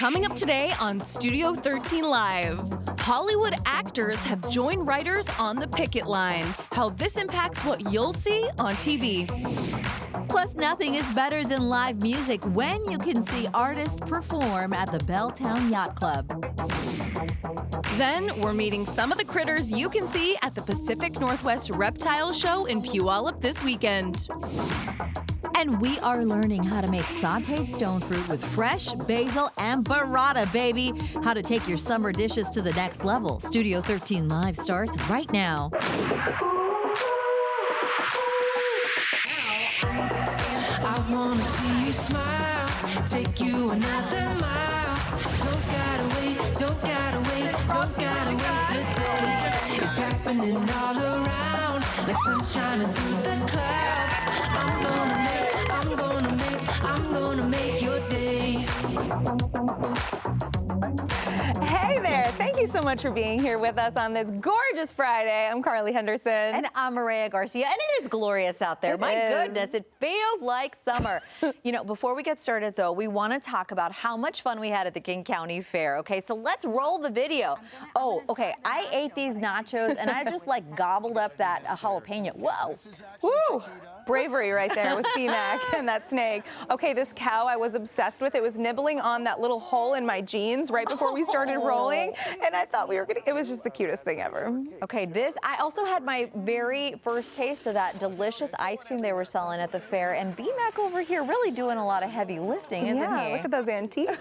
Coming up today on Studio 13 Live, Hollywood actors have joined writers on the picket line. How this impacts what you'll see on TV. Plus, nothing is better than live music when you can see artists perform at the Belltown Yacht Club. Then we're meeting some of the critters you can see at the Pacific Northwest Reptile Show in Puyallup this weekend. And we are learning how to make sauteed stone fruit with fresh basil and burrata, baby. How to take your summer dishes to the next level. Studio 13 Live starts right now. I wanna see you smile, take you another mile. Don't gotta wait, don't gotta wait, don't gotta wait today. It's happening all around, like sunshine through the clouds. I'm gonna make your day. Hey there, thank you so much for being here with us on this gorgeous Friday. I'm Carly Henderson. And I'm Mireya Garcia, and it is glorious out there. My goodness, it feels like summer. You know, before we get started, though, we want to talk about how much fun we had at the King County Fair. Okay, so let's roll the video. Oh, okay, I ate these nachos, and I just, like, gobbled up that jalapeno. Whoa. Woo! Bravery right there with C-Mac and that snake. Okay, this cow I was obsessed with. It was nibbling on that little hole in my jeans right before we started rolling, and I thought we were gonna, it was just the cutest thing ever. Okay, I also had my very first taste of that delicious ice cream they were selling at the fair, and B-Mac over here really doing a lot of heavy lifting, isn't he? Yeah, look at those antiques.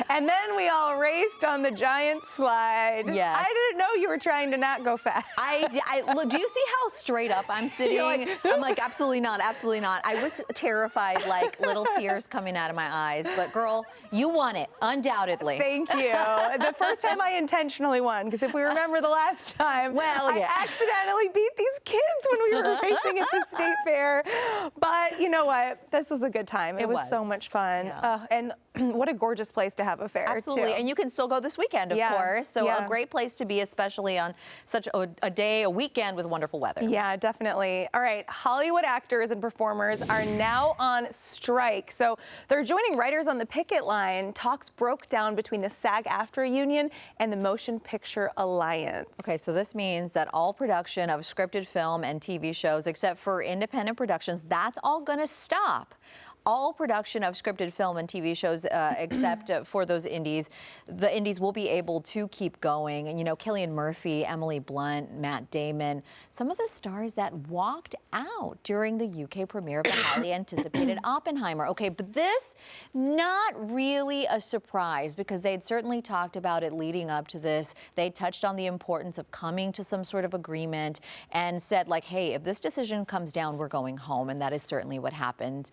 And then we all raced on the giant slide. Yes. I didn't know you were trying to not go fast. Look, do you see how straight up I'm sitting? I'm like, absolutely not, absolutely not. I was terrified, like little tears coming out of my eyes. But girl, you won it, undoubtedly. Thank you. The first time I intentionally won, because if we remember the last time, I accidentally beat these kids when we were racing at the state fair. But you know what? This was a good time. It was so much fun. Yeah. And what a gorgeous place to have a fair, absolutely. too. And you can still go this weekend, of course. So a great place to be, especially on such a weekend with wonderful weather. Yeah, definitely. All right, Hollywood actors and performers are now on strike. So they're joining writers on the picket line. Talks broke down between the SAG-AFTRA union and the Motion Picture Alliance. Okay, so this means that all production of scripted film and TV shows, except for independent productions, that's all going to stop. All production of scripted film and TV shows, except for those indies, the indies will be able to keep going. And, you know, Cillian Murphy, Emily Blunt, Matt Damon, some of the stars that walked out during the UK premiere of the highly anticipated Oppenheimer. Okay, but this, not really a surprise, because they'd certainly talked about it leading up to this. They touched on the importance of coming to some sort of agreement and said, like, hey, if this decision comes down, we're going home. And that is certainly what happened.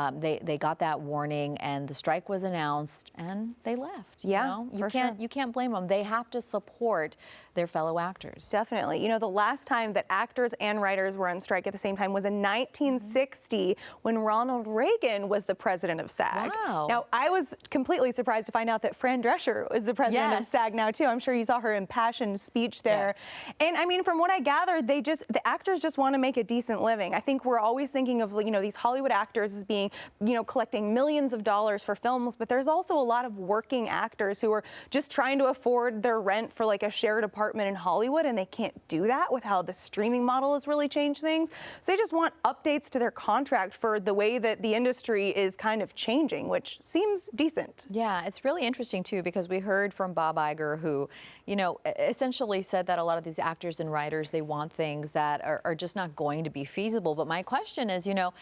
They got that warning, and the strike was announced, and they left. Yeah, you can't blame them. They have to support their fellow actors. Definitely. You know, the last time that actors and writers were on strike at the same time was in 1960 when Ronald Reagan was the president of SAG. Wow. Now, I was completely surprised to find out that Fran Drescher is the president of SAG now, too. I'm sure you saw her impassioned speech there. Yes. And I mean, from what I gathered, the actors just want to make a decent living. I think we're always thinking of, you know, these Hollywood actors as being, you know, collecting millions of dollars for films, but there's also a lot of working actors who are just trying to afford their rent for like a shared apartment in Hollywood, and they can't do that with how the streaming model has really changed things. So they just want updates to their contract for the way that the industry is kind of changing, which seems decent. Yeah, it's really interesting too, because we heard from Bob Iger, who, you know, essentially said that a lot of these actors and writers, they want things that are just not going to be feasible. But my question is, you know,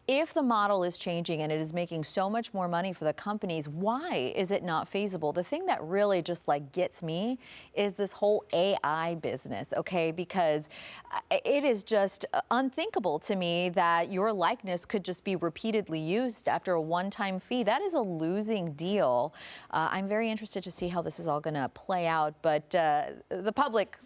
if the model is changing and it is making so much more money for the companies, why is it not feasible? The thing that really just like gets me is this whole AI business, okay? Because it is just unthinkable to me that your likeness could just be repeatedly used after a one-time fee. That is a losing deal. I'm very interested to see how this is all going to play out, but the public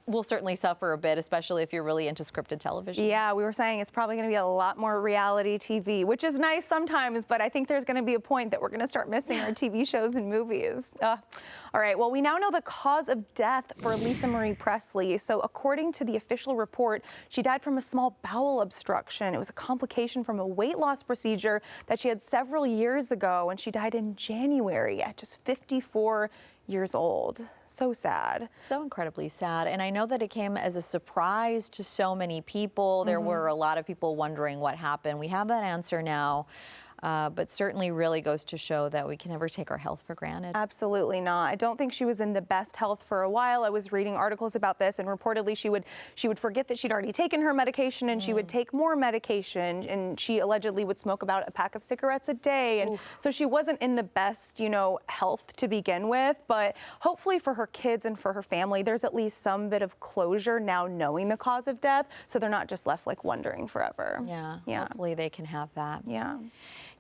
will certainly suffer a bit, especially if you're really into scripted television. Yeah, we were saying it's probably going to be a lot more reality TV, which is nice sometimes, but I think there's going to be a point that we're going to start missing our TV shows and movies. All right, well, we now know the cause of death for Lisa Marie Presley. So according to the official report, she died from a small bowel obstruction. It was a complication from a weight loss procedure that she had several years ago, and she died in January at just 54 years old. So sad. So incredibly sad. And I know that it came as a surprise to so many people. There were a lot of people wondering what happened. We have that answer now. But certainly really goes to show that we can never take our health for granted. Absolutely not. I don't think she was in the best health for a while. I was reading articles about this, and reportedly she would forget that she'd already taken her medication, and she would take more medication, and she allegedly would smoke about a pack of cigarettes a day. And so she wasn't in the best, health to begin with. But hopefully for her kids and for her family, there's at least some bit of closure now knowing the cause of death, so they're not just left wondering forever. Yeah. Hopefully they can have that. Yeah.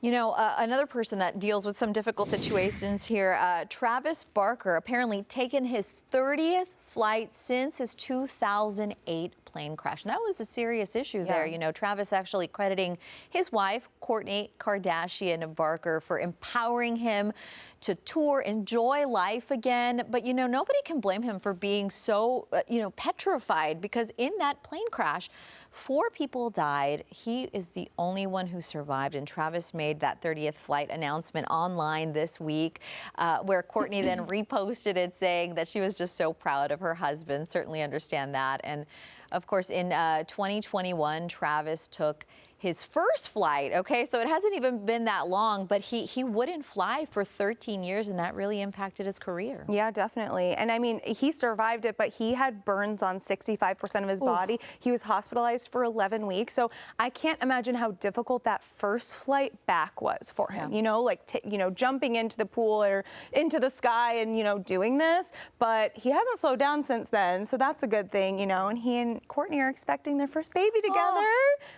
Another person that deals with some difficult situations here, Travis Barker, apparently taken his 30th flight since his 2008 plane crash. And that was a serious issue there. Travis actually crediting his wife, Kourtney Kardashian Barker, for empowering him to tour, enjoy life again. But, nobody can blame him for being so, petrified, because in that plane crash, 4 people died. He is the only one who survived, and Travis made that 30th flight announcement online this week, where Kourtney then reposted it saying that she was just so proud of her husband. Certainly understand that. And of course, in 2021, Travis took his first flight, okay? So it hasn't even been that long, but he wouldn't fly for 13 years, and that really impacted his career. Yeah, definitely. And I mean, he survived it, but he had burns on 65% of his body. He was hospitalized for 11 weeks. So I can't imagine how difficult that first flight back was for him, jumping into the pool or into the sky and, doing this. But he hasn't slowed down since then, so that's a good thing, and he and Kourtney are expecting their first baby together.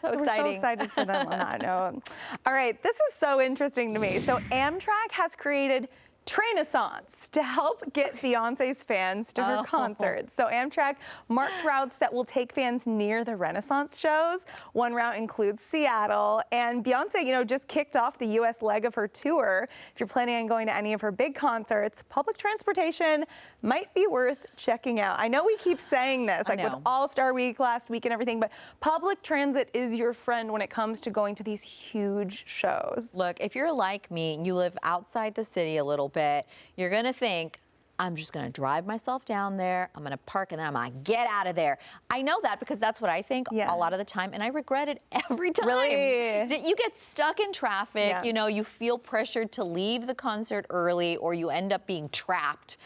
So exciting. We're so excited for them on that note. All right, this is so interesting to me. So Amtrak has created Trainaissance to help get Beyonce's fans to her concerts. So Amtrak marked routes that will take fans near the Renaissance shows. One route includes Seattle, and Beyonce, just kicked off the U.S. leg of her tour. If you're planning on going to any of her big concerts, public transportation might be worth checking out. I know we keep saying this, with All-Star Week last week and everything, but public transit is your friend when it comes to going to these huge shows. Look, if you're like me and you live outside the city a little bit, you're going to think, I'm just going to drive myself down there, I'm going to park, and then I'm going to get out of there. I know that because that's what I think a lot of the time, and I regret it every time. Really? You get stuck in traffic, you feel pressured to leave the concert early, or you end up being trapped.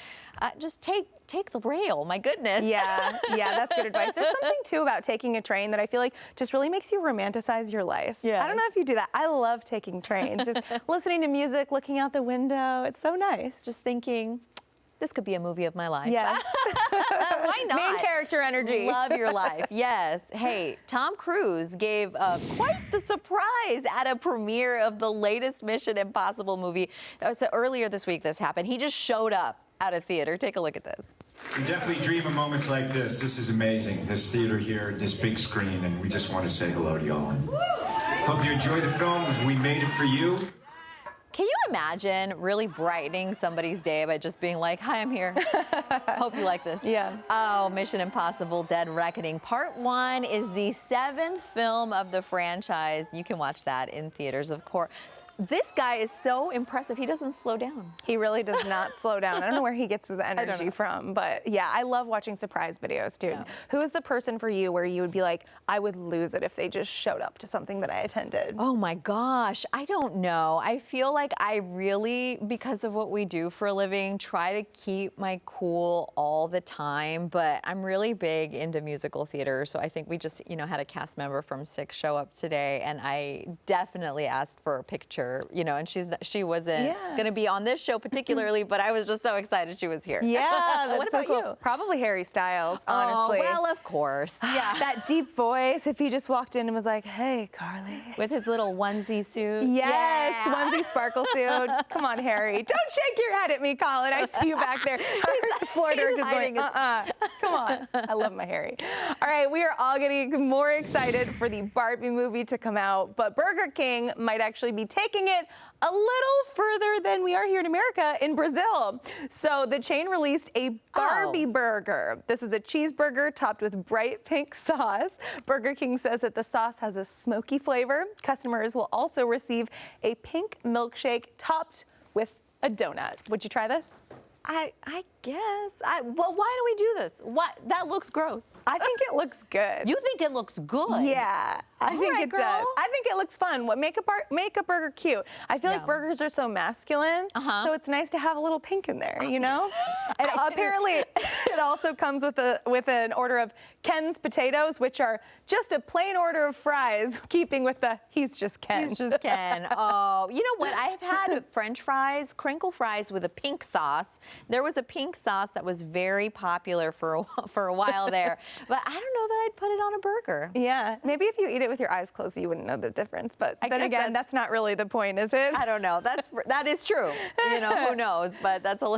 Just take the rail, my goodness. Yeah, that's good advice. There's something, too, about taking a train that I feel like just really makes you romanticize your life. Yes. I don't know if you do that. I love taking trains, just listening to music, looking out the window. It's so nice. Just thinking, this could be a movie of my life. Yes. Why not? Main character energy. Love your life. Yes. Hey, Tom Cruise gave quite the surprise at a premiere of the latest Mission Impossible movie. So earlier this week this happened. He just showed up at a theater. Take a look at this. We definitely dream of moments like this. This is amazing. This theater here, this big screen, and we just want to say hello to y'all. And hope you enjoy the film. We made it for you. Can you imagine really brightening somebody's day by just being like, hi, I'm here. Hope you like this. Yeah. Oh, Mission Impossible Dead Reckoning. Part 1 is the 7th film of the franchise. You can watch that in theaters, of course. This guy is so impressive. He doesn't slow down. He really does not slow down. I don't know where he gets his energy from, but yeah, I love watching surprise videos too. Yeah. Who is the person for you where you would be like, I would lose it if they just showed up to something that I attended? Oh my gosh, I don't know. I feel like I really, because of what we do for a living, try to keep my cool all the time, but I'm really big into musical theater, so I think we just, had a cast member from 6 show up today, and I definitely asked for a picture her, you know, and she wasn't going to be on this show particularly, but I was just so excited she was here. Yeah, what about you? Probably Harry Styles, honestly. Oh, well, of course. Yeah. That deep voice, if he just walked in and was like, hey, Carly. With his little onesie suit. Yes, onesie sparkle suit. Come on, Harry. Don't shake your head at me, Colin. I see you back there. The floor director's going, Come on. I love my Harry. All right, we are all getting more excited for the Barbie movie to come out, but Burger King might actually be taking it a little further than we are here in America in Brazil. So the chain released a Barbie burger. This is a cheeseburger topped with bright pink sauce. Burger King says that the sauce has a smoky flavor. Customers will also receive a pink milkshake topped with a donut. Would you try this? I guess. Well, why do we do this? What? That looks gross. I think it looks good. You think it looks good? Yeah, I think it does. I think it looks fun. Make a burger cute. I feel like burgers are so masculine, so it's nice to have a little pink in there, you know? And apparently, it also comes with an order of Ken's potatoes, which are just a plain order of fries, keeping with the he's just Ken. He's just Ken. Oh, you know what? I have had French fries, crinkle fries with a pink sauce. There was a pink sauce that was very popular for a while there, but I don't know that I'd put it on a burger. Yeah, maybe if you eat it with your eyes closed, you wouldn't know the difference. But then again, that's not really the point, is it? I don't know. That is true. You know, who knows? But that's a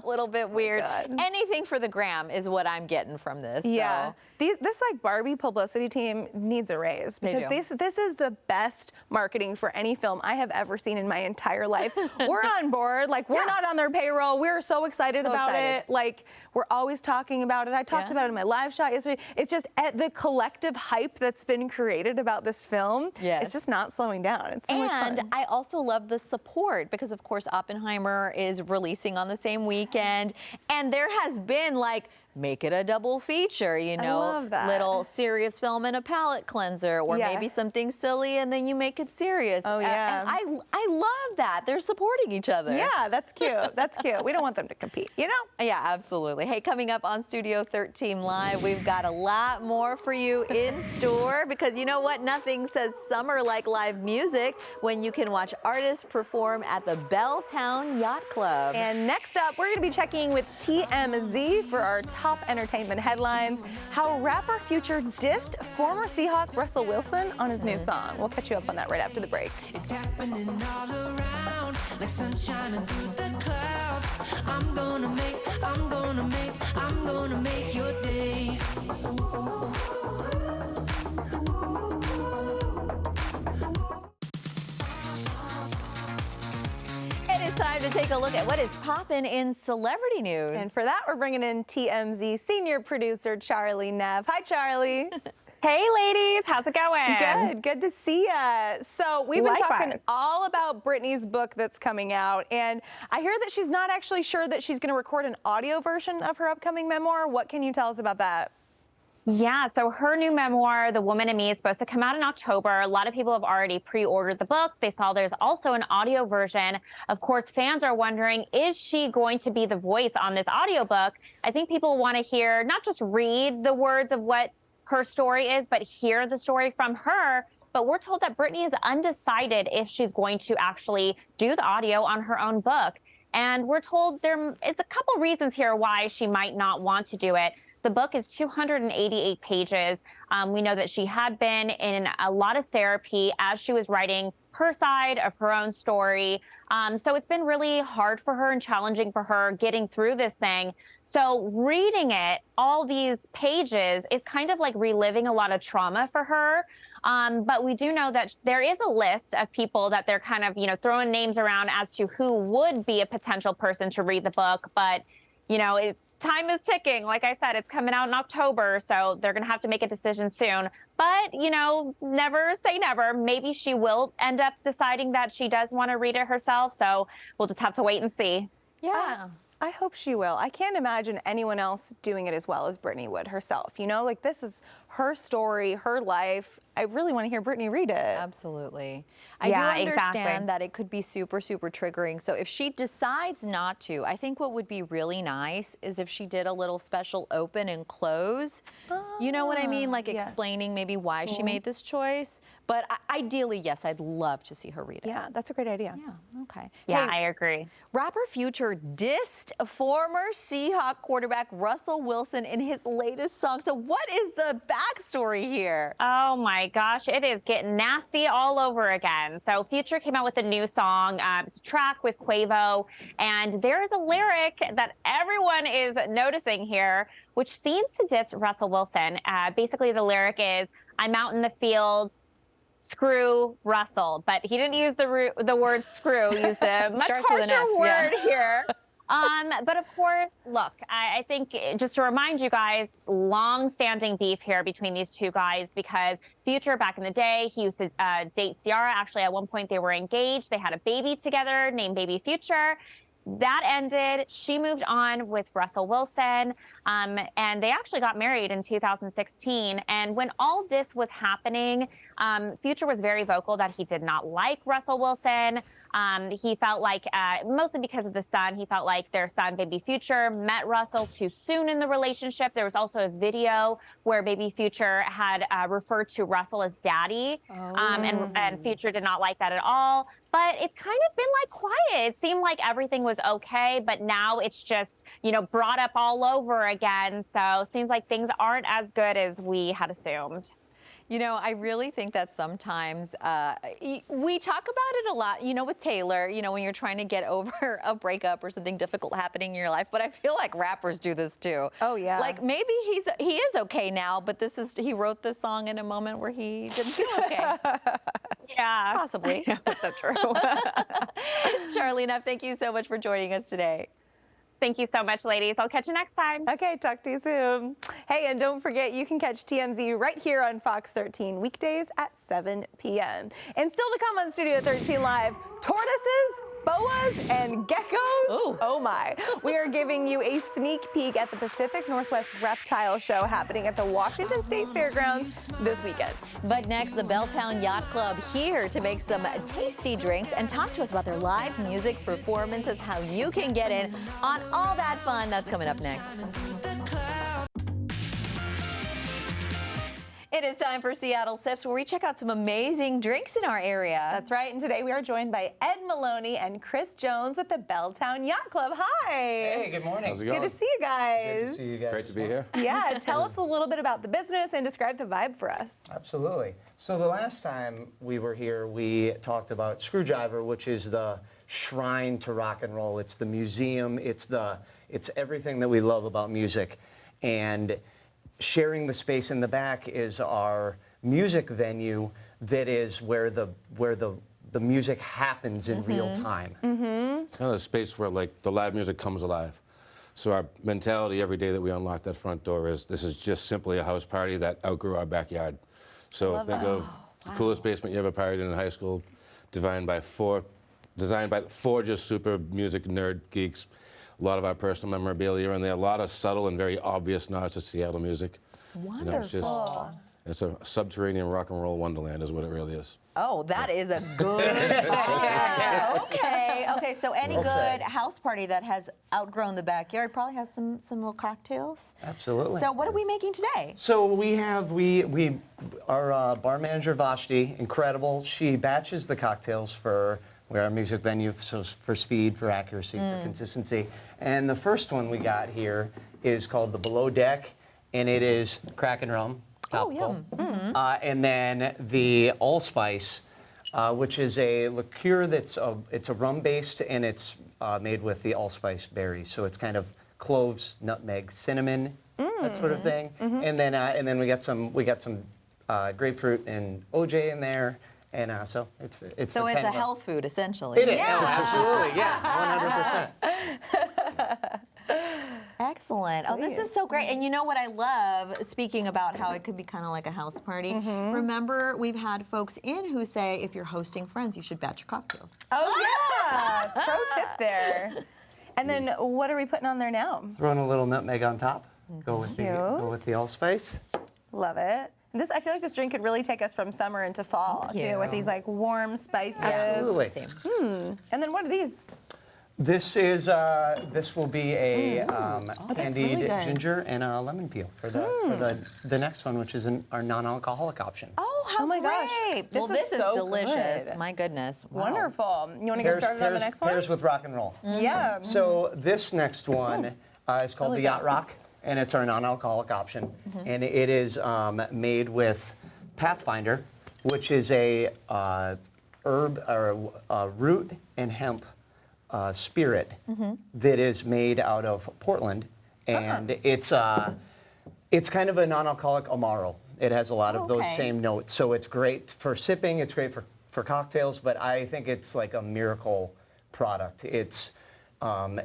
little bit weird. Anything for the gram is what I'm getting from this. Yeah. So. This like Barbie publicity team needs a raise because this is the best marketing for any film I have ever seen in my entire life. We're on board. Like, we're not on their payroll. We're so excited about it. Like, we're always talking about it. I talked about it in my live shot yesterday. It's just the collective hype that's been created about this film. It's just not slowing down. It's so much fun. And I also love the support because, of course, Oppenheimer is releasing on the same weekend, and there has been like, make it a double feature, you know, little serious film and a palate cleanser, or maybe something silly and then you make it serious. Oh, yeah. And I love that. They're supporting each other. Yeah, that's cute. That's cute. We don't want them to compete, you know? Yeah, absolutely. Hey, coming up on Studio 13 Live, we've got a lot more for you in store because you know what? Nothing says summer like live music when you can watch artists perform at the Belltown Yacht Club. And next up, we're going to be checking with TMZ for our top entertainment headlines. How rapper Future dissed former Seahawks Russell Wilson on his new song. We'll catch you up on that right after the break. It's happening all around, like sunshine through the clouds. I'm gonna make your day. It's time to take a look at what is poppin' in celebrity news. And for that, we're bringing in TMZ senior producer Charlie Neff. Hi, Charlie. Hey, ladies. How's it going? Good to see ya. So we've been talking all about Britney's book that's coming out, and I hear that she's not actually sure that she's going to record an audio version of her upcoming memoir. What can you tell us about that? Yeah, so her new memoir, The Woman in Me, is supposed to come out in October. A lot of people have already pre-ordered the book. They saw there's also an audio version. Of course, fans are wondering, is she going to be the voice on this audiobook? I think people want to hear, not just read the words of what her story is, but hear the story from her. But we're told that Britney is undecided if she's going to actually do the audio on her own book. And we're told it's a couple reasons here why she might not want to do it. The book is 288 pages. We know that she had been in a lot of therapy as she was writing her side of her own story. So it's been really hard for her and challenging for her getting through this thing. So reading it, all these pages, is kind of like reliving a lot of trauma for her. But we do know that there is a list of people that they're kind of, throwing names around as to who would be a potential person to read the book. But time is ticking. Like I said, it's coming out in October, so they're going to have to make a decision soon. But, never say never. Maybe she will end up deciding that she does want to read it herself. So we'll just have to wait and see. Yeah. I hope she will. I can't imagine anyone else doing it as well as Britney would herself. You know, like this is her story, her life. I really want to hear Britney read it. Absolutely. I Yeah, do understand exactly. that it could be super, super triggering. So if she decides not to, I think what would be really nice is if she did a little special open and close. You know what I mean? Like yes. explaining maybe why she made this choice. But ideally, yes, I'd love to see her read it. Yeah, that's a great idea. Yeah, okay. Yeah, Hey, I agree. rapper Future dissed former Seahawk quarterback Russell Wilson in his latest song. So what is the backstory here? Oh my gosh, it is getting nasty all over again. So Future came out with a new song, it's a track with Quavo, and there is a lyric that everyone is noticing here, which seems to diss Russell Wilson. Basically, the lyric is, "I'm out in the field, screw Russell," but he didn't use the word screw, used a much Starts with an harsher F, word yeah. here. But of course, look, I think just to remind you guys, long-standing beef here between these two guys, because Future back in the day, he used to date Ciara. Actually, at one point they were engaged. They had a baby together named Baby Future. That ended. She moved on with Russell Wilson, and they actually got married in 2016. And when all this was happening, Future was very vocal that he did not like Russell Wilson. He felt like, mostly because of the son, he felt like their son, Baby Future, met Russell too soon in the relationship. There was also a video where Baby Future had referred to Russell as daddy, and Future did not like that at all. But it's kind of been like quiet. It seemed like everything was okay, but now it's just, you know, brought up all over again. So it seems like things aren't as good as we had assumed. You know, I really think that sometimes we talk about it a lot, you know, with Taylor, you know, when you're trying to get over a breakup or something difficult happening in your life. But I feel like rappers do this too. Oh, yeah. Like maybe he is okay now, but he wrote this song in a moment where he didn't feel okay. Yeah. Possibly. That's so true. Charlene, thank you so much for joining us today. Thank you so much, ladies. I'll catch you next time. Okay, talk to you soon. Hey, and don't forget, you can catch TMZ right here on Fox 13 weekdays at 7 p.m. And still to come on Studio 13 Live, tortoises, boas, and geckos. Ooh. Oh my. We are giving you a sneak peek at the Pacific Northwest Reptile Show happening at the Washington State Fairgrounds this weekend. But next, the Belltown Yacht Club here to make some tasty drinks and talk to us about their live music performances, how you can get in on all that fun. That's coming up next. It is time for Seattle Sips, where we check out some amazing drinks in our area. That's right, and today we are joined by Ed Maloney and Chris Jones with the Belltown Yacht Club. Hi. Hey, good morning. How's it going? Good to see you guys. Good to see you guys. Great to be here. Yeah, tell us a little bit about the business and describe the vibe for us. Absolutely. So the last time we were here, we talked about Screwdriver, which is the shrine to rock and roll. It's the museum. It's everything that we love about music. And sharing the space in the back is our music venue that is where the music happens in real time. It's kind of a space where like the live music comes alive. So our mentality every day that we unlock that front door is this is just simply a house party that outgrew our backyard. So think of the coolest basement you ever partied in high school, designed by four just super music nerd geeks. A lot of our personal memorabilia in there, a lot of subtle and very obvious nods to Seattle music. Wonderful. You know, it's a subterranean rock and roll wonderland is what it really is. Oh, that is a good vibe. Okay, so any Well good said. house party that has outgrown the backyard probably has some little cocktails. Absolutely. So what are we making today? So our bar manager Vashti, incredible. She batches the cocktails for our music venue, so for speed, for accuracy, for consistency. And the first one we got here is called the Below Deck, and it is Kraken rum, topical. And then the Allspice, which is a liqueur it's a rum based, and it's made with the allspice berries. So it's kind of cloves, nutmeg, cinnamon, that sort of thing. And then we got some grapefruit and OJ in there. And so it's So the it's a 10 health food, essentially. It is. Oh, absolutely. Yeah. 100%. Excellent. Oh, this is so great. And you know what I love, speaking about how it could be kind of like a house party, remember we've had folks in who say if you're hosting friends, you should batch your cocktails. Oh, yeah. Pro tip there. And then what are we putting on there now? Throwing a little nutmeg on top. Go with the allspice. Love it. This, I feel like this drink could really take us from summer into fall too, with these like warm spices. Absolutely. And then what are these? This will be a candied ginger and a lemon peel for the next one, which is our non-alcoholic option. Oh, how my gosh. Well, this is so delicious. good. My goodness. Wow. Wonderful. You want to get started on the next one? Pairs with rock and roll. Yeah. So this next one is called the Yacht Rock, and it's our non-alcoholic option. And it is made with Pathfinder, which is a herb or root and hemp spirit that is made out of Portland, and it's kind of a non-alcoholic Amaro. It has a lot of those same notes, so it's great for sipping. It's great for cocktails, but I think it's like a miracle product. It's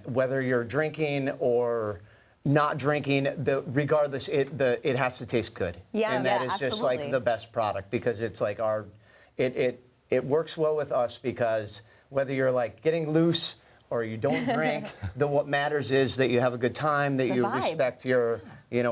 whether you're drinking or not drinking, regardless, it has to taste good. Yeah, and that is just like the best product, because it's like it works well with us, because whether you're like getting loose or you don't drink, what matters is that you have a good time, that you respect your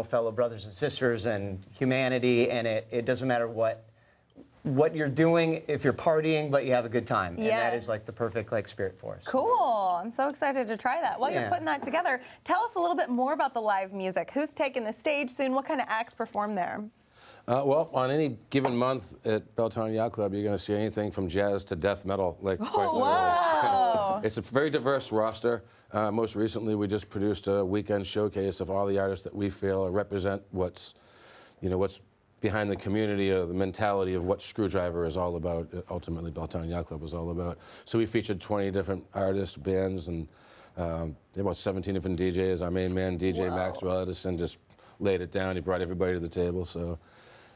fellow brothers and sisters and humanity, and it doesn't matter what you're doing, if you're partying, but you have a good time. And that is like the perfect spirit for us. Cool. I'm so excited to try that. While you're putting that together, tell us a little bit more about the live music. Who's taking the stage soon? What kind of acts perform there? Well, on any given month at Belltown Yacht Club, you're going to see anything from jazz to death metal, quite literally. Wow. It's a very diverse roster. Most recently, we just produced a weekend showcase of all the artists that we feel represent what's behind the community, the mentality of what Screwdriver is all about. Ultimately, Belltown Yacht Club is all about. So we featured 20 different artists, bands, and about 17 different DJs. Our main man, DJ Maxwell Edison, just laid it down. He brought everybody to the table. So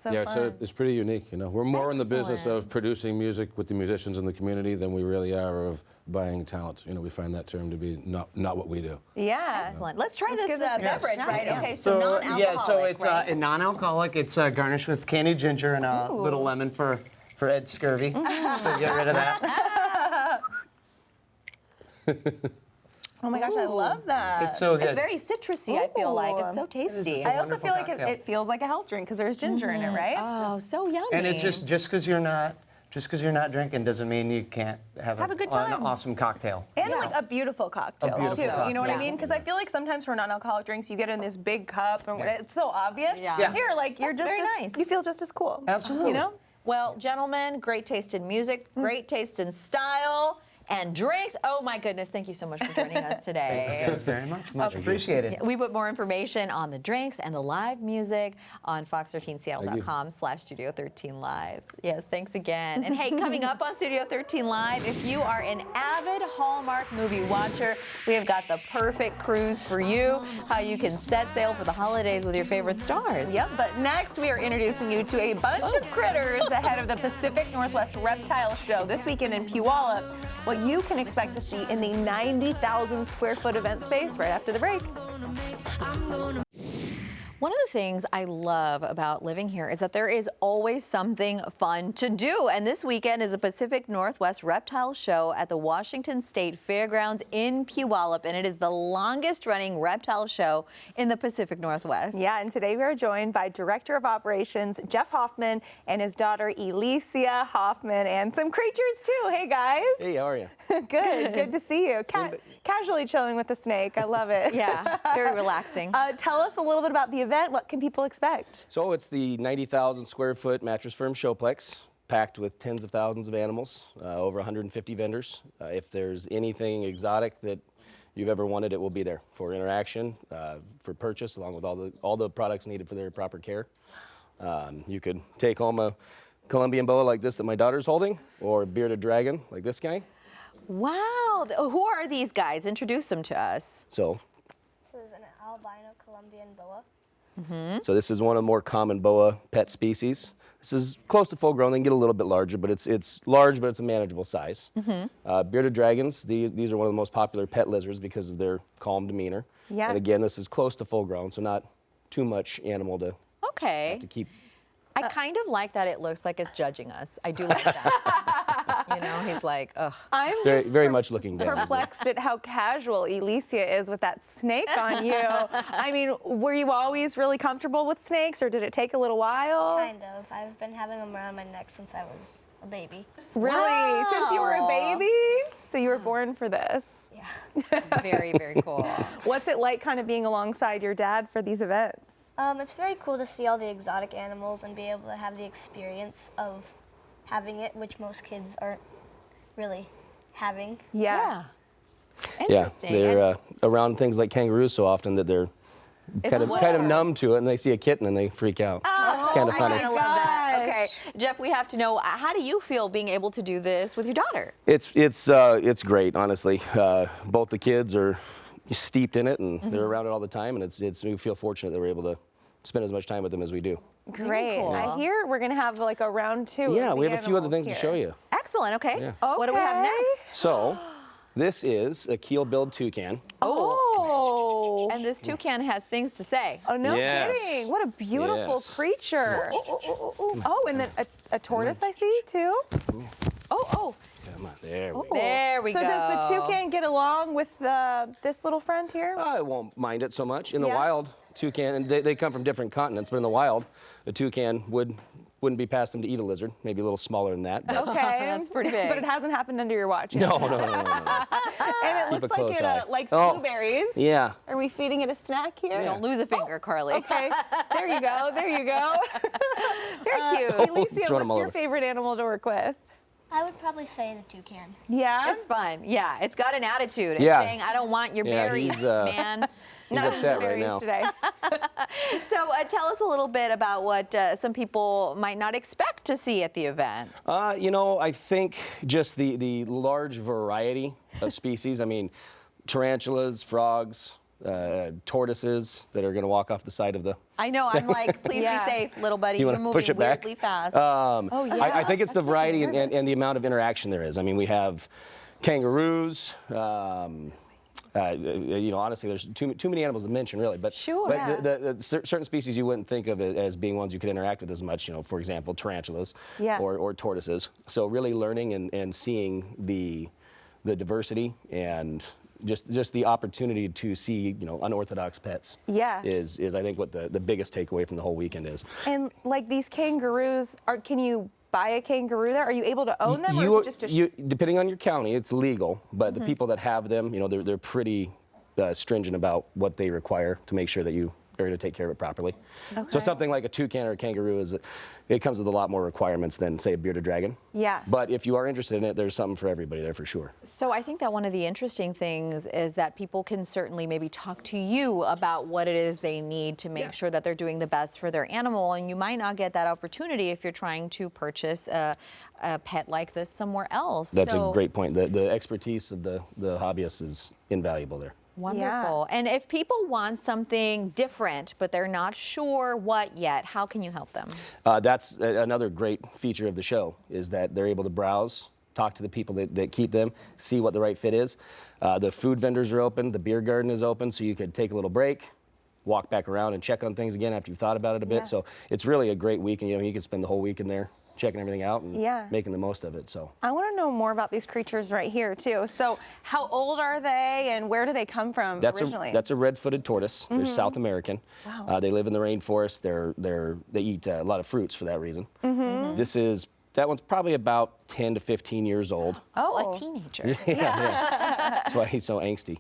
it's pretty unique. We're more in the business of producing music with the musicians in the community than we really are of buying talent. We find that term to be not what we do. Yeah. Excellent. Let's try this beverage, right? Yeah. Okay, so non-alcoholic. Yeah, so it's right? non-alcoholic. It's garnished with candied ginger and a little lemon for Ed's scurvy. So get rid of that. Oh my gosh, I love that. It's so good. It's very citrusy, I feel like. It's so tasty. I also feel like it feels like a health drink because there's ginger in it, right? Oh, so yummy. And it's just because you're not drinking doesn't mean you can't have a good time. an awesome cocktail. And like a beautiful cocktail, beautiful too. cocktail. You know what I mean? Because I feel like sometimes for non-alcoholic drinks, you get in this big cup, and it's so obvious. Yeah. Here, you're just very nice. You feel just as cool. Absolutely. Well, gentlemen, great taste in music, great taste in style, and drinks. Oh my goodness, thank you so much for joining us today. Thank you guys very much. Much appreciated. We put more information on the drinks and the live music on fox13seattle.com/Studio13Live. Yes, thanks again. And hey, coming up on Studio 13 Live, if you are an avid Hallmark movie watcher, we have got the perfect cruise for you, how you can set sail for the holidays with your favorite stars. Yep, but next we are introducing you to a bunch of critters ahead of the Pacific Northwest Reptile Show this weekend in Puyallup. What you can expect to see in the 90,000 square foot event space right after the break. One of the things I love about living here is that there is always something fun to do. And this weekend is the Pacific Northwest Reptile Show at the Washington State Fairgrounds in Puyallup. And it is the longest running reptile show in the Pacific Northwest. Yeah, and today we are joined by Director of Operations Jeff Hoffman and his daughter Alicia Hoffman, and some creatures too. Hey guys. Hey, how are you? Good to see you. Casually chilling with the snake. I love it. Yeah, very relaxing. Tell us a little bit about the event. What can people expect? So it's the 90,000 square foot Mattress Firm Showplex, packed with tens of thousands of animals, over 150 vendors. If there's anything exotic that you've ever wanted, it will be there for interaction, for purchase, along with all the products needed for their proper care. You could take home a Colombian boa like this that my daughter's holding, or a bearded dragon like this guy. Wow. Who are these guys? Introduce them to us. So This is an albino Colombian boa. So this is one of the more common boa pet species. This is close to full grown. They can get a little bit larger, but it's large, but it's a manageable size. Bearded dragons, these are one of the most popular pet lizards because of their calm demeanor. Yeah. And again, this is close to full grown, so not too much animal to Okay. keep. I kind of like that it looks like it's judging us. I do like that. You know, he's like, ugh. I'm Very, just very much looking down. perplexed at how casual Alicia is with that snake on you. I mean, were you always really comfortable with snakes, or did it take a little while? Kind of. I've been having them around my neck since I was a baby. Really? Wow. Since you were a baby? So you were born for this? Yeah. Very, very cool. What's it like kind of being alongside your dad for these events? It's very cool to see all the exotic animals and be able to have the experience of having it, which most kids aren't really having. Yeah. Interesting. Yeah, they're around things like kangaroos so often that they're kind of numb to it, and they see a kitten and they freak out. It's kind of funny. I love that. Okay, Jeff, we have to know, how do you feel being able to do this with your daughter? It's great, honestly. Both the kids are steeped in it, and they're around it all the time, and we feel fortunate that we're able to spend as much time with them as we do. Great. Cool. I hear we're going to have like a round 2. Yeah, of we the have a few other animals things to here. show you. Excellent. Okay. Yeah. What do we have next? So, this is a keel-billed toucan. Oh. And this toucan has things to say. Oh, no Yes. kidding. What a beautiful Yes. creature. Oh, and then a tortoise I see too. Oh. Come on, there we go. There we So go. does the toucan get along with this little friend here? I won't mind it so much. In the Yeah? wild, toucan, and they come from different continents, but in the wild, a toucan wouldn't be past them to eat a lizard, maybe a little smaller than that. But Okay. That's pretty big. But it hasn't happened under your watch yet. no. And it Keep looks a like close it eye. likes Oh. blueberries. Yeah. Are we feeding it a snack here? Don't lose a finger, Carly. Okay. There you go. There you go. Very cute. Alicia, Throwing 'em what's all your over. favorite animal to work with? I would probably say the toucan. Yeah. It's fun. Yeah, it's got an attitude. It's Yeah. saying, I don't want your Yeah, berries, he's, man. He's upset right Berries now. Today. So tell us a little bit about what some people might not expect to see at the event. I think just the large variety of species. I mean, tarantulas, frogs, tortoises that are going to walk off the side of the. I know, I'm like, please Yeah. be safe, little buddy. You You're wanna moving push it back? weirdly fast. I think it's the variety and the amount of interaction there is. I mean, we have kangaroos. Honestly, there's too many animals to mention, really. But Sure. But Yeah. the certain species you wouldn't think of as being ones you could interact with as much. For example, tarantulas or tortoises. So really learning and seeing the diversity and just the opportunity to see unorthodox pets. Yeah. Is I think what the biggest takeaway from the whole weekend is. And like these kangaroos, can you buy a kangaroo there? Are you able to own them, or is it just a depending on your county, it's legal, but the people that have them, they're pretty stringent about what they require to make sure that you are going to take care of it properly. So something like a toucan or a kangaroo it comes with a lot more requirements than, say, a bearded dragon. Yeah. But if you are interested in it, there's something for everybody there for sure. So I think that one of the interesting things is that people can certainly maybe talk to you about what it is they need to make sure that they're doing the best for their animal, and you might not get that opportunity if you're trying to purchase a pet like this somewhere else. That's So- a great point. The expertise of the hobbyists is invaluable there. Wonderful. And if people want something different, but they're not sure what yet, how can you help them? That's another great feature of the show, is that they're able to browse, talk to the people that keep them, see what the right fit is. The food vendors are open, the beer garden is open, so you could take a little break, walk back around and check on things again after you've thought about it a bit. So it's really a great week, and you can spend the whole week in there checking everything out and making the most of it. So I want to know more about these creatures right here too. So how old are they, and where do they come from originally? That's a red-footed tortoise. They're South American. Wow. They live in the rainforest. They eat a lot of fruits for that reason. That one's probably about 10 to 15 years old. Oh, a teenager. That's why he's so angsty.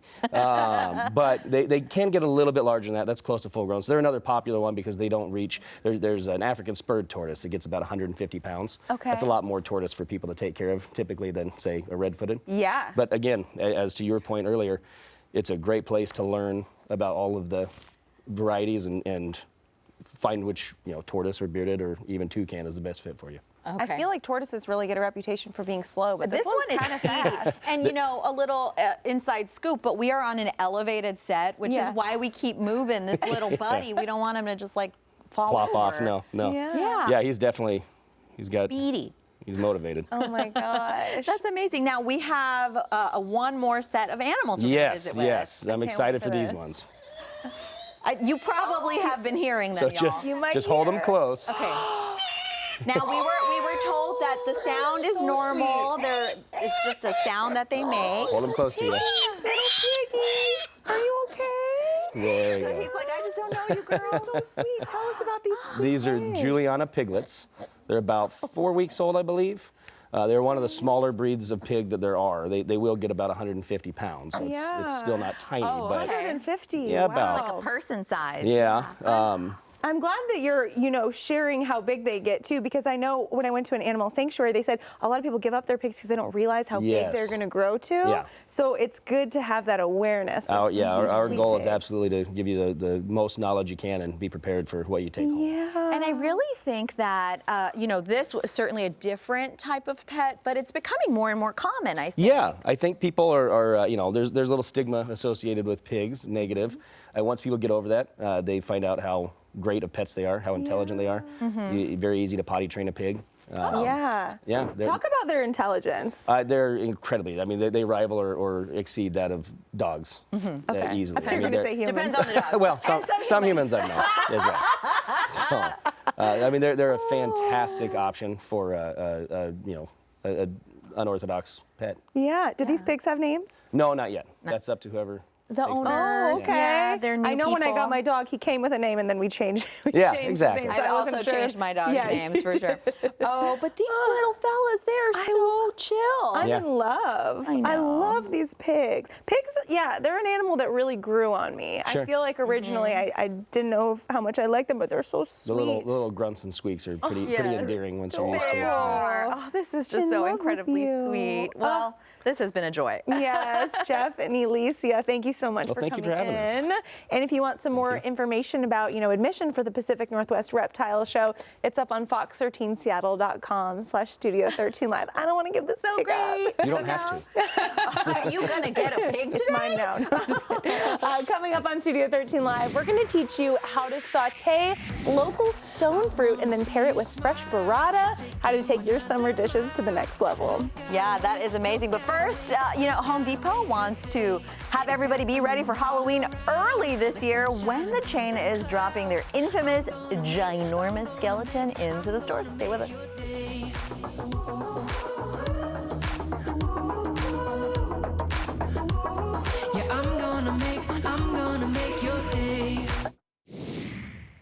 But they can get a little bit larger than that. That's close to full grown. So they're another popular one because they don't reach. There's an African spurred tortoise that gets about 150 pounds. Okay. That's a lot more tortoise for people to take care of typically than, say, a red-footed. Yeah. But again, as to your point earlier, it's a great place to learn about all of the varieties and find which, tortoise or bearded or even toucan is the best fit for you. I feel like tortoises really get a reputation for being slow, but this one one's is kind of fast. And a little inside scoop, but we are on an elevated set, which is why we keep moving this little buddy. We don't want him to just like fall Plop over. off, no. Yeah. He's got Speedy. He's motivated. Oh my gosh. That's amazing. Now we have one more set of animals we're gonna visit with. Yes. I'm excited wait for for these this. ones. You probably have been hearing them, So y'all. just hold them close. Okay. Now we were told that the sound is normal. It's just a sound that they make. Hold them close to you. Little piggies. Are you okay? There you go. He's like, I just don't know you, girl. So sweet. Tell us about these sweet These are pigs. Juliana piglets. They're about 4 weeks old, I believe. They're one of the smaller breeds of pig that there are. They will get about 150 pounds, so it's still not tiny. Oh, but 150. Yeah, wow. about. Like a person size. Yeah. I'm glad that you're, sharing how big they get too, because I know when I went to an animal sanctuary, they said a lot of people give up their pigs because they don't realize how big they're going to grow to. Yeah. So it's good to have that awareness. Our goal is pigs. absolutely to give you the most knowledge you can and be prepared for what you take home. Yeah. And I really think that, this was certainly a different type of pet, but it's becoming more and more common, I think. Yeah, I think people are there's a little stigma associated with pigs, negative. Once people get over that, they find out how great of pets they are, how intelligent they are. Very easy to potty train a pig. Yeah. Yeah. Talk about their intelligence. They're incredibly. I mean, they rival or exceed that of dogs Okay. easily. I thought you were going to say humans. Depends on the dog. Well, some humans I know as well. So, I mean, they're a fantastic option for an unorthodox pet. Yeah. Do these pigs have names? No, not yet. That's up to whoever. The takes them. owners. Oh, okay. Yeah, they're new I know when I people. got my dog, he came with a name and then we changed. Yeah, changed exactly. His name, so I I wasn't also sure. changed my dog's Yeah. names for sure. Oh, but these little fellas, they're so chill. I'm Yeah. in love. I know. love these pigs. Pigs, yeah, they're an animal that really grew on me. Sure. I feel like originally I didn't know how much I liked them, but they're so The sweet. little grunts and squeaks are pretty endearing once you're used to They it. are. Oh, this is just In so love with incredibly you. sweet. Well, this has been a joy. Yes, Jeff and Elicia, thank you so much Well, for thank coming you for having us. in. And if you want some more information about, admission for the Pacific Northwest Reptile Show, it's up on fox13seattle.com/studio13live. I don't want to give this so great. You don't have to. Are you going to get a pig today? It's mine now. Coming up on Studio 13 Live, we're going to teach you how to saute local stone fruit and then pair it with fresh burrata, how to take your summer dishes to the next level. Yeah, that is amazing. But first, Home Depot wants to have everybody be ready for Halloween early this year when the chain is dropping their infamous ginormous skeleton into the stores. Stay with us. Yeah, I'm gonna make your day.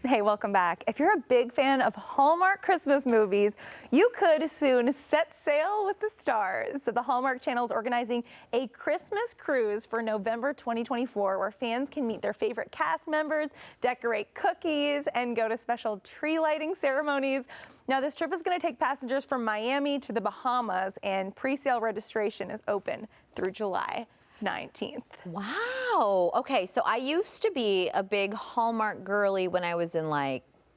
Hey, welcome back. If you're a big fan of Hallmark Christmas movies, you could soon set sail with the stars. So the Hallmark Channel is organizing a Christmas cruise for November 2024, where fans can meet their favorite cast members, decorate cookies, and go to special tree lighting ceremonies. Now, this trip is going to take passengers from Miami to the Bahamas, and pre-sale registration is open through July 19th. Wow. Okay, so I used to be a big Hallmark girly when I was in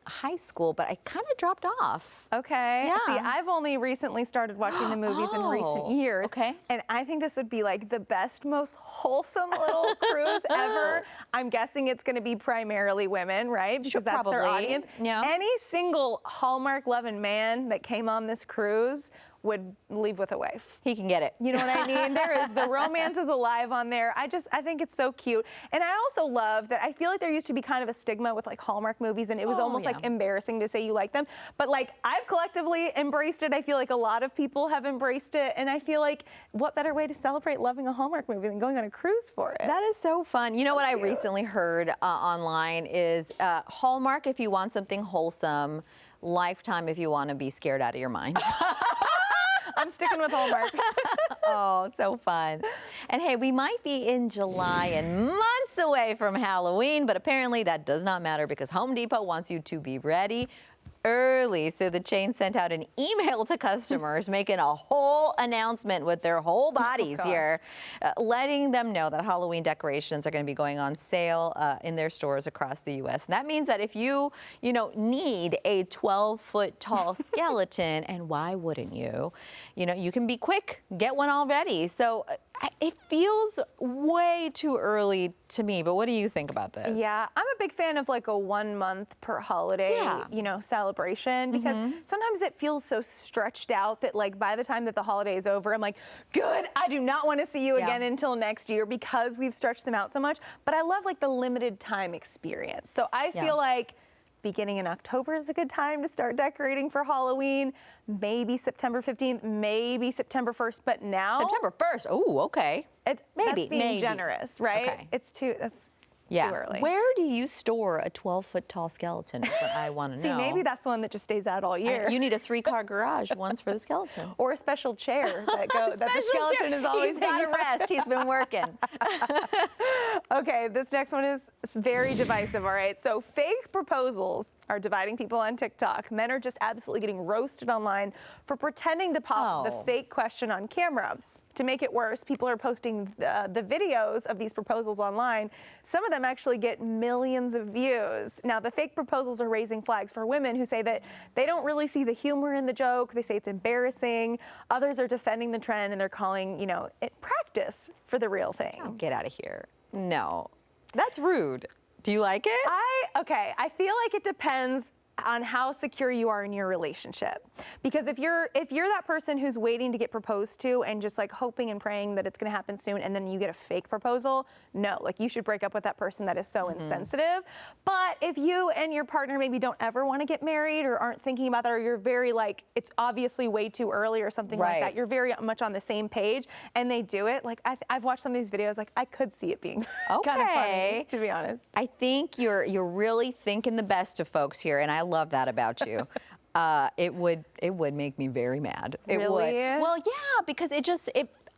high school, but I kind of dropped off. Okay. Yeah. See, I've only recently started watching the movies in recent years. Okay. And I think this would be the best, most wholesome little cruise ever. I'm guessing it's going to be primarily women, right? Because Sure, that's their probably. audience. Yeah. Any single Hallmark loving man that came on this cruise would leave with a wife. He can get it. You know what I mean? The romance is alive on there. I think it's so cute. And I also love that I feel like there used to be kind of a stigma with Hallmark movies, and it was almost embarrassing to say you like them. But I've collectively embraced it. I feel like a lot of people have embraced it. And I feel like what better way to celebrate loving a Hallmark movie than going on a cruise for it? That is so fun. You know what I recently heard online is Hallmark if you want something wholesome, Lifetime if you want to be scared out of your mind. I'm sticking with Hallmark. Oh, so fun. And hey, we might be in July and months away from Halloween, but apparently that does not matter because Home Depot wants you to be ready early. So the chain sent out an email to customers making a whole announcement with their whole bodies here, letting them know that Halloween decorations are going to be going on sale in their stores across the U.S. And that means that if you need a 12-foot tall skeleton, and why wouldn't you? You can be quick, get one already. So it feels way too early to me, but what do you think about this? Yeah, I'm a big fan of a 1 month per holiday, celebration, because sometimes it feels so stretched out that by the time that the holiday is over, I'm like, good, I do not want to see you again until next year because we've stretched them out so much. But I love the limited time experience. So I feel like beginning in October is a good time to start decorating for Halloween. Maybe September 15th, maybe September 1st, but now September 1st. Oh, okay. That's being generous, right? Okay. That's too early. Where do you store a 12-foot tall skeleton is what I want to know. See, maybe that's one that just stays out all year. You need a 3-car garage once for the skeleton. Or a special chair that the skeleton is always He's got to rest. He's been working. Okay, this next one is very divisive, all right? So fake proposals are dividing people on TikTok. Men are just absolutely getting roasted online for pretending to pop the fake question on camera. To make it worse, people are posting the videos of these proposals online. Some of them actually get millions of views. Now, the fake proposals are raising flags for women who say that they don't really see the humor in the joke. They say it's embarrassing. Others are defending the trend, and they're calling, it practice for the real thing. Oh, get out of here. No, that's rude. Do you like it? I feel like it depends on how secure you are in your relationship. Because if you're that person who's waiting to get proposed to and just like hoping and praying that it's going to happen soon, and then you get a fake proposal, no, like you should break up with that person. That is so insensitive. But if you and your partner maybe don't ever want to get married or aren't thinking about that, or you're very like, it's obviously way too early or something like that, you're very much on the same page and they do it, like I've watched some of these videos, like I could see it being kind of funny, to be honest. I think you're really thinking the best of folks here, and I love that about you. It would make me very mad. It would. Well, yeah, because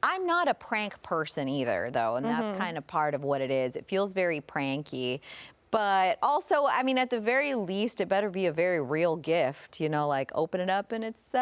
I'm not a prank person either, though, and that's kind of part of what it is. It feels very pranky. But also, I mean, at the very least, it better be a very real gift, like open it up and it's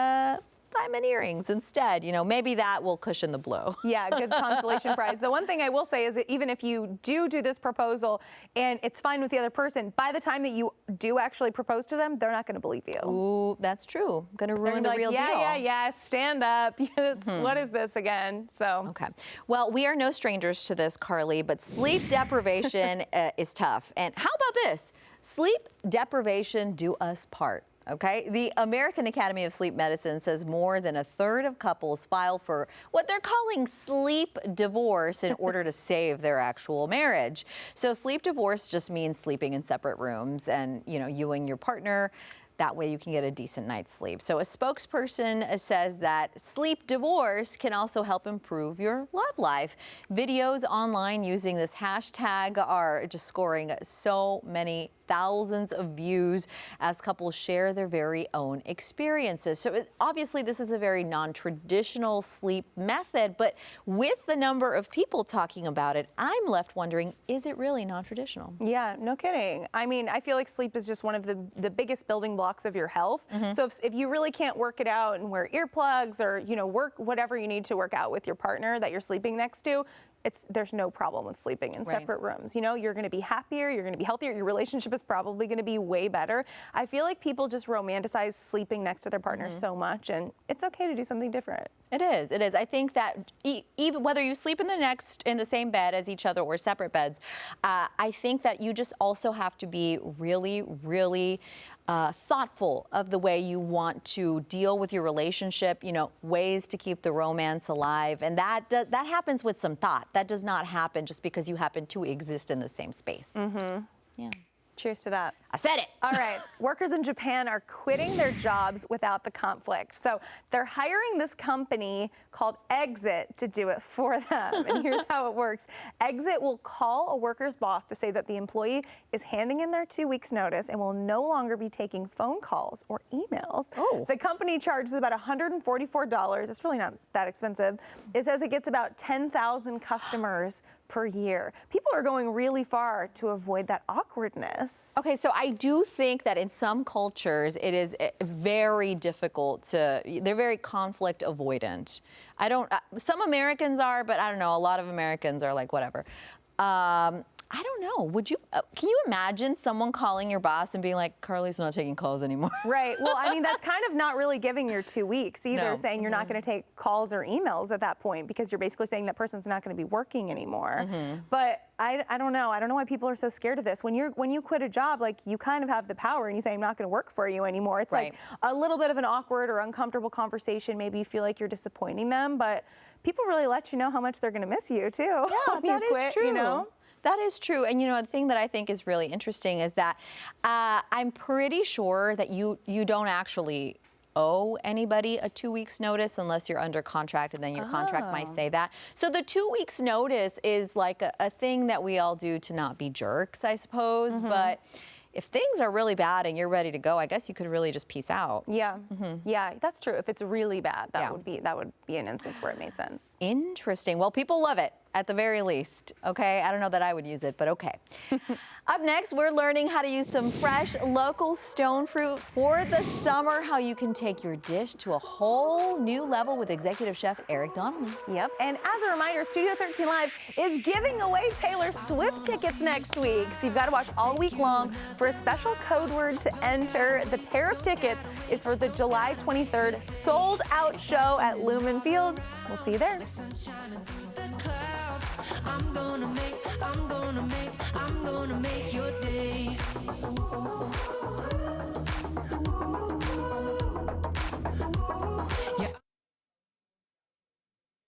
diamond earrings instead. Maybe that will cushion the blow. Yeah, good consolation prize. The one thing I will say is that even if you do this proposal and it's fine with the other person, by the time that you do actually propose to them, they're not going to believe you. Ooh, that's true. Going to ruin the real deal. Yeah, stand up. What is this again? So. Okay. Well, we are no strangers to this, Carly, but sleep deprivation is tough. And how about this? Sleep deprivation do us part. Okay, the American Academy of Sleep Medicine says more than a third of couples file for what they're calling sleep divorce in order to save their actual marriage. So sleep divorce just means sleeping in separate rooms, and you and your partner, that way you can get a decent night's sleep. So a spokesperson says that sleep divorce can also help improve your love life. Videos online using this hashtag are just scoring so many thousands of views as couples share their very own experiences. So obviously this is a very non-traditional sleep method, but with the number of people talking about it, I'm left wondering, is it really non-traditional? Yeah, no kidding. I mean, I feel like sleep is just one of the biggest building blocks of your health. So if you really can't work it out and wear earplugs or, work whatever you need to work out with your partner that you're sleeping next to, there's no problem with sleeping in separate rooms. You're going to be happier, you're going to be healthier, your relationship is probably going to be way better. I feel like people just romanticize sleeping next to their partner so much, and it's okay to do something different. It is. I think that even whether you sleep in the same bed as each other or separate beds, I think that you just also have to be really, really thoughtful of the way you want to deal with your relationship, ways to keep the romance alive. And that happens with some thought. That does not happen just because you happen to exist in the same space. Yeah. Cheers to that. I said it. All right. Workers in Japan are quitting their jobs without the conflict. So they're hiring this company called Exit to do it for them. And here's how it works. Exit will call a worker's boss to say that the employee is handing in their 2 weeks notice and will no longer be taking phone calls or emails. Oh. The company charges about $144. It's really not that expensive. It says it gets about 10,000 customers per year. People are going really far to avoid that awkwardness. Okay, so I do think that in some cultures it is very difficult they're very conflict avoidant. Some Americans are, but I don't know, a lot of Americans are like, whatever. I don't know. Can you imagine someone calling your boss and being like, Carly's not taking calls anymore? Right. Well, I mean, that's kind of not really giving your 2 weeks either, saying you're not going to take calls or emails at that point because you're basically saying that person's not going to be working anymore. But I don't know. I don't know why people are so scared of this. When you quit a job, like you kind of have the power and you say, I'm not going to work for you anymore. It's like a little bit of an awkward or uncomfortable conversation. Maybe you feel like you're disappointing them, but people really let you know how much they're going to miss you too. Yeah, that is true. That is true. And, you know, the thing that I think is really interesting is that I'm pretty sure that you don't actually owe anybody a 2 weeks notice unless you're under contract, and then your contract might say that. So the 2 weeks notice is like a thing that we all do to not be jerks, I suppose. But if things are really bad and you're ready to go, I guess you could really just peace out. Yeah, yeah, that's true. If it's really bad, that would be an instance where it made sense. Interesting. Well, people love it at the very least. Okay, I don't know that I would use it, but okay. Up next, we're learning how to use some fresh local stone fruit for the summer, how you can take your dish to a whole new level with executive chef Eric Donnelly. Yep, and as a reminder, Studio 13 Live is giving away Taylor Swift tickets next week. So you've got to watch all week long for a special code word to enter. The pair of tickets is for the July 23rd sold-out show at Lumen Field. We'll see you there.